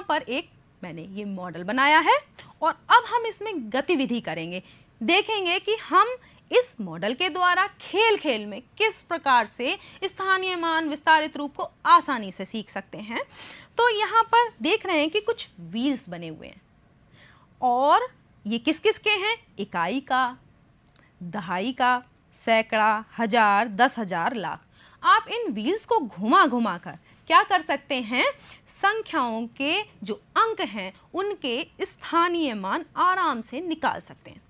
पर एक मैंने ये मॉडल बनाया है और अब हम इसमें गतिविधि करेंगे, देखेंगे कि हम इस मॉडल के द्वारा खेल खेल में किस प्रकार से स्थानीय मान विस्तारित रूप को आसानी से सीख सकते हैं। तो यहाँ पर देख रहे हैं कि कुछ व्हील्स बने हुए हैं और ये किस किस के हैं, इकाई का, दहाई का, सैकड़ा, हजार, 10,000, लाख। आप इन व्हील्स को घुमा घुमा कर क्या कर सकते हैं, संख्याओं के जो अंक हैं उनके स्थानीय मान आराम से निकाल सकते हैं।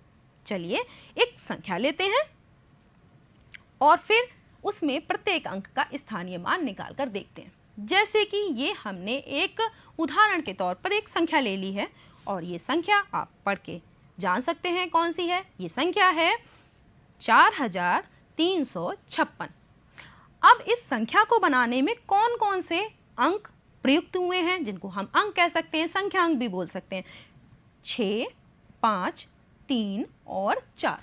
चलिए एक संख्या लेते हैं और फिर उसमें प्रत्येक अंक का स्थानीय मान निकाल कर देखते हैं। जैसे कि ये हमने एक उदाहरण के तौर पर एक संख्या ले ली है और ये संख्या आप पढ़ के जान सकते हैं कौन सी है। ये संख्या है 4356। अब इस संख्या को बनाने में कौन कौन से अंक प्रयुक्त हुए हैं, जिनको हम अंक कह सकते हैं, संख्या अंक भी बोल सकते हैं, 6, 5, 3 और 4।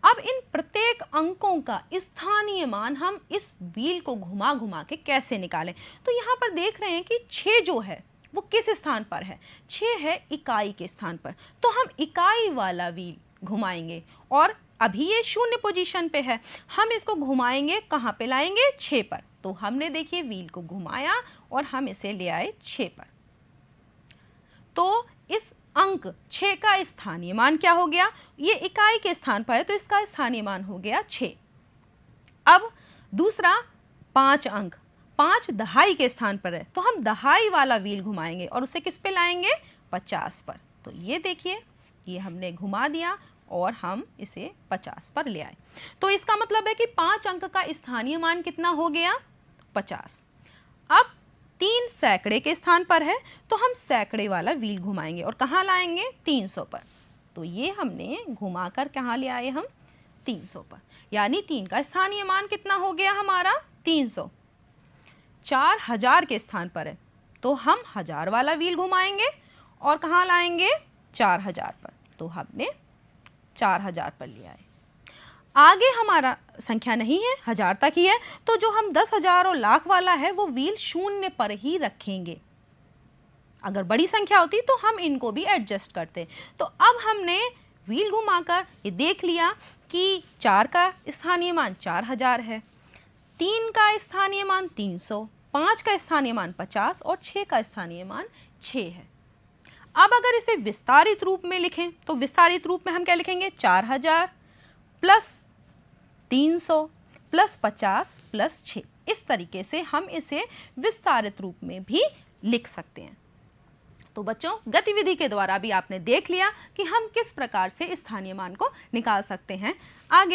अब इन प्रत्येक अंकों का स्थानीय मान हम इस व्हील को घुमा घुमा के कैसे निकालें। तो यहाँ पर देख रहे हैं कि 6 जो है वो किस स्थान पर है, 6 है इकाई के स्थान पर। तो हम इकाई वाला व्हील घुमाएंगे और अभी ये 0 पोजीशन पे है, हम इसको घुमाएंगे, कहाँ पे लाएंगे, 6 पर। तो हमने देखिए व्हील को घुमाया और हम इसे ले आए 6 पर। तो इस अंक 6 का स्थानीय मान क्या हो गया, ये इकाई के स्थान पर है तो इसका स्थानीय मान हो गया 6। अब दूसरा 5 अंक, 5 दहाई के स्थान पर है तो हम दहाई वाला व्हील घुमाएंगे और उसे किस पे लाएंगे, 50 पर। तो ये देखिए ये हमने घुमा दिया और हम इसे 50 पर ले आए। तो इसका मतलब है कि 5 अंक का स्थानीय मान कितना हो गया, 50। अब 3 सैकड़े के स्थान पर है तो हम सैकड़े वाला व्हील घुमाएंगे और कहाँ लाएंगे, 300 पर। तो ये हमने घुमाकर कहाँ ले आए हम, 300 पर। यानी 3 का स्थानीय मान कितना हो गया हमारा, 300। 4000 के स्थान पर है तो हम 1000 वाला व्हील घुमाएंगे और कहाँ लाएंगे, 4000 पर। तो हमने 4000 पर ले आए। आगे हमारा संख्या नहीं है, 1000 तक ही है, तो जो हम 10,000 और लाख वाला है वो व्हील 0 पर ही रखेंगे। अगर बड़ी संख्या होती तो हम इनको भी एडजस्ट करते। तो अब हमने व्हील घुमाकर ये देख लिया कि 4 का स्थानीय मान 4000 है, 3 का स्थानीय मान 300, 5 का स्थानीय मान 50 और 6 का स्थानीय मान 6 है। अब अगर इसे विस्तारित रूप में लिखें तो विस्तारित रूप में हम क्या लिखेंगे, 4000 प्लस 300 प्लस 50 प्लस 6। इस तरीके से हम इसे विस्तारित रूप में भी लिख सकते हैं। तो बच्चों गतिविधि के द्वारा भी आपने देख लिया कि हम किस प्रकार से स्थानीय मान को निकाल सकते हैं। आगे